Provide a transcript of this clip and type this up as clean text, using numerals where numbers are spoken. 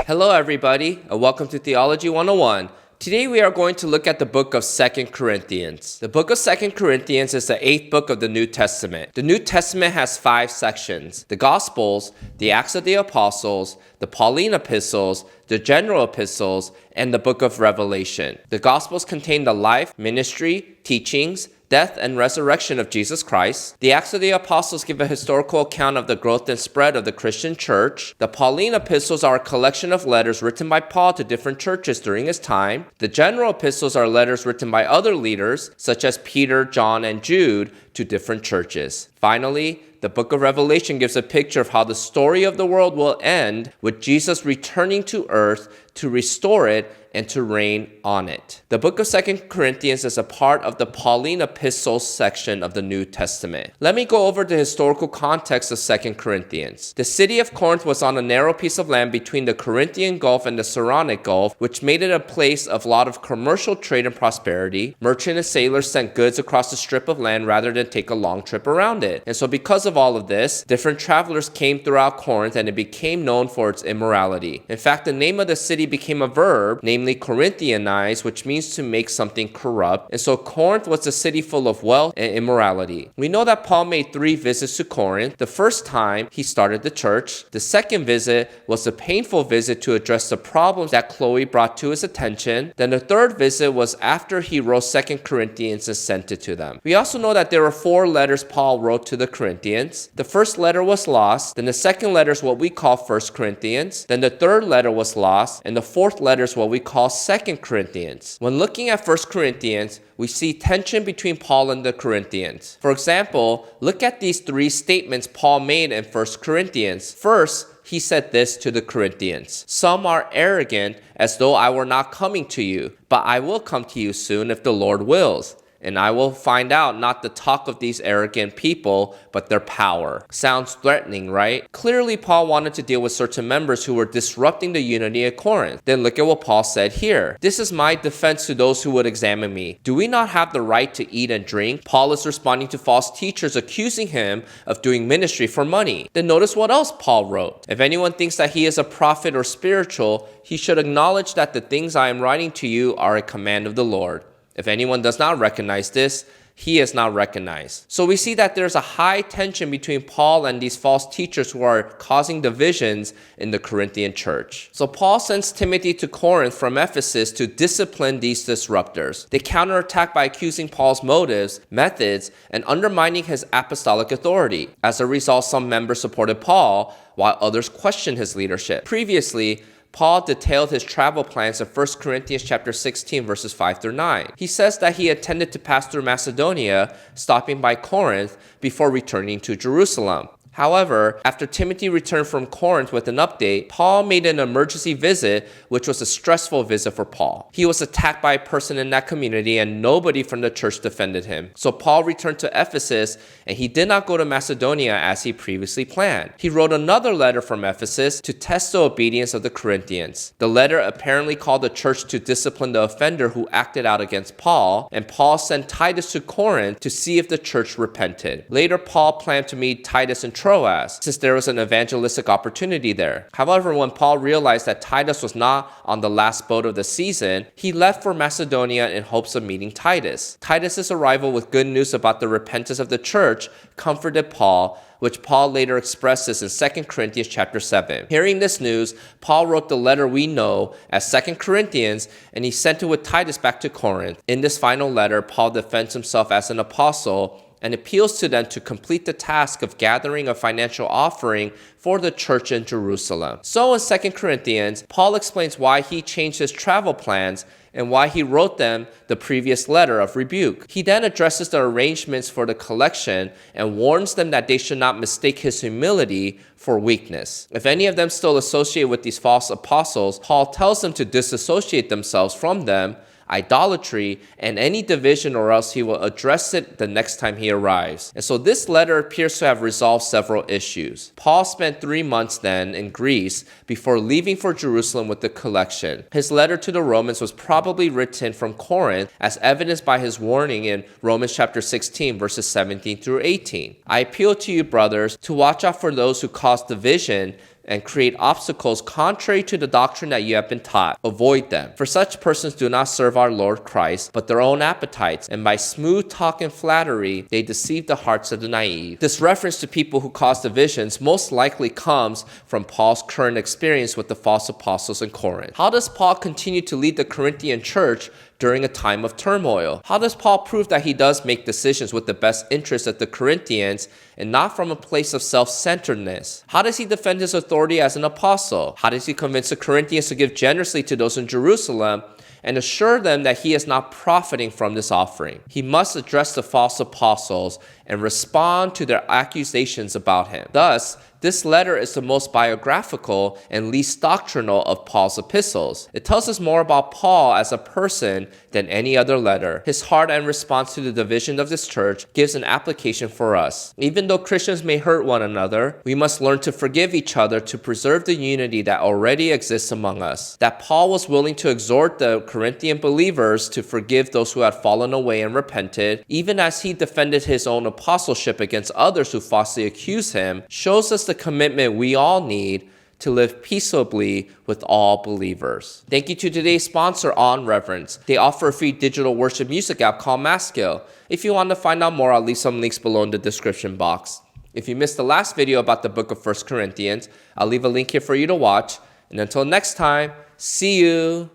Hello everybody, and welcome to Theology 101. Today we are going to look at the book of 2 Corinthians. The book of 2 Corinthians is the 8th book of the New Testament. The New Testament has 5 sections: the Gospels, the Acts of the Apostles, the Pauline epistles, the general epistles, and the book of Revelation. The Gospels contain the life, ministry, teachings, death, and resurrection of Jesus Christ. The Acts of the Apostles give a historical account of the growth and spread of the Christian church. The Pauline epistles are a collection of letters written by Paul to different churches during his time. The general epistles are letters written by other leaders, such as Peter, John, and Jude, to different churches. Finally, the book of Revelation gives a picture of how the story of the world will end with Jesus returning to earth to restore it and to reign on it. The book of 2 Corinthians is a part of the Pauline epistles section of the New Testament. Let me go over the historical context of 2 Corinthians. The city of Corinth was on a narrow piece of land between the Corinthian Gulf and the Saronic Gulf, which made it a place of a lot of commercial trade and prosperity. Merchant and sailors sent goods across the strip of land rather than take a long trip around it. And so because of all of this, different travelers came throughout Corinth and it became known for its immorality. In fact, the name of the city became a verb, namely Corinthianize, which means to make something corrupt. And so Corinth was a city full of wealth and immorality. We know that Paul made 3 visits to Corinth. The first time he started the church. The second visit was a painful visit to address the problems that Chloe brought to his attention. Then the third visit was after he wrote 2 Corinthians and sent it to them. We also know that there were 4 letters Paul wrote to the Corinthians. The first letter was lost. Then the second letter is what we call 1 Corinthians. Then the third letter was lost. And the fourth letter is what we call 2 Corinthians. When looking at 1 Corinthians, we see tension between Paul and the Corinthians. For example, look at these 3 statements Paul made in 1 Corinthians. First, he said this to the Corinthians: "Some are arrogant, as though I were not coming to you, but I will come to you soon if the Lord wills. And I will find out not the talk of these arrogant people, but their power." Sounds threatening, right? Clearly, Paul wanted to deal with certain members who were disrupting the unity at Corinth. Then look at what Paul said here. "This is my defense to those who would examine me. Do we not have the right to eat and drink?" Paul is responding to false teachers accusing him of doing ministry for money. Then notice what else Paul wrote. "If anyone thinks that he is a prophet or spiritual, he should acknowledge that the things I am writing to you are a command of the Lord. If anyone does not recognize this, he is not recognized." So we see that there's a high tension between Paul and these false teachers who are causing divisions in the Corinthian church. So Paul sends Timothy to Corinth from Ephesus to discipline these disruptors. They counterattack by accusing Paul's motives, methods, and undermining his apostolic authority. As a result, some members supported Paul, while others questioned his leadership. Previously, Paul detailed his travel plans in 1 Corinthians chapter 16, verses 5 through 9. He says that he intended to pass through Macedonia, stopping by Corinth before returning to Jerusalem. However, after Timothy returned from Corinth with an update, Paul made an emergency visit, which was a stressful visit for Paul. He was attacked by a person in that community and nobody from the church defended him. So Paul returned to Ephesus and he did not go to Macedonia as he previously planned. He wrote another letter from Ephesus to test the obedience of the Corinthians. The letter apparently called the church to discipline the offender who acted out against Paul, and Paul sent Titus to Corinth to see if the church repented. Later, Paul planned to meet Titus in Troas, since there was an evangelistic opportunity there. However, when Paul realized that Titus was not on the last boat of the season, he left for Macedonia in hopes of meeting Titus. Titus's arrival with good news about the repentance of the church comforted Paul, which Paul later expresses in 2 Corinthians chapter 7. Hearing this news, Paul wrote the letter we know as 2 Corinthians, and he sent it with Titus back to Corinth. In this final letter, Paul defends himself as an apostle and appeals to them to complete the task of gathering a financial offering for the church in Jerusalem. So in 2 Corinthians, Paul explains why he changed his travel plans and why he wrote them the previous letter of rebuke. He then addresses the arrangements for the collection and warns them that they should not mistake his humility for weakness. If any of them still associate with these false apostles, Paul tells them to disassociate themselves from them, idolatry, and any division, or else he will address it the next time he arrives. And so this letter appears to have resolved several issues. Paul spent 3 months then in Greece before leaving for Jerusalem with the collection. His letter to the Romans was probably written from Corinth, as evidenced by his warning in Romans chapter 16, verses 17 through 18. "I appeal to you, brothers, to watch out for those who cause division, and create obstacles contrary to the doctrine that you have been taught. Avoid them. For such persons do not serve our Lord Christ, but their own appetites, and by smooth talk and flattery, they deceive the hearts of the naive. This reference to people who cause divisions most likely comes from Paul's current experience with the false apostles in Corinth. How does Paul continue to lead the Corinthian church during a time of turmoil? How does Paul prove that he does make decisions with the best interest of the Corinthians and not from a place of self-centeredness? How does he defend his authority as an apostle? How does he convince the Corinthians to give generously to those in Jerusalem and assure them that he is not profiting from this offering? He must address the false apostles and respond to their accusations about him. Thus, this letter is the most biographical and least doctrinal of Paul's epistles. It tells us more about Paul as a person than any other letter. His heart and response to the division of this church gives an application for us. Even though Christians may hurt one another, we must learn to forgive each other to preserve the unity that already exists among us. That Paul was willing to exhort the Corinthian believers to forgive those who had fallen away and repented, even as he defended his own apostleship against others who falsely accused him, shows us the commitment we all need to live peaceably with all believers. Thank you to today's sponsor, On Reverence. They offer a free digital worship music app called Maskill. If you want to find out more, I'll leave some links below in the description box. If you missed the last video about the book of 1 Corinthians, I'll leave a link here for you to watch. And until next time, see you.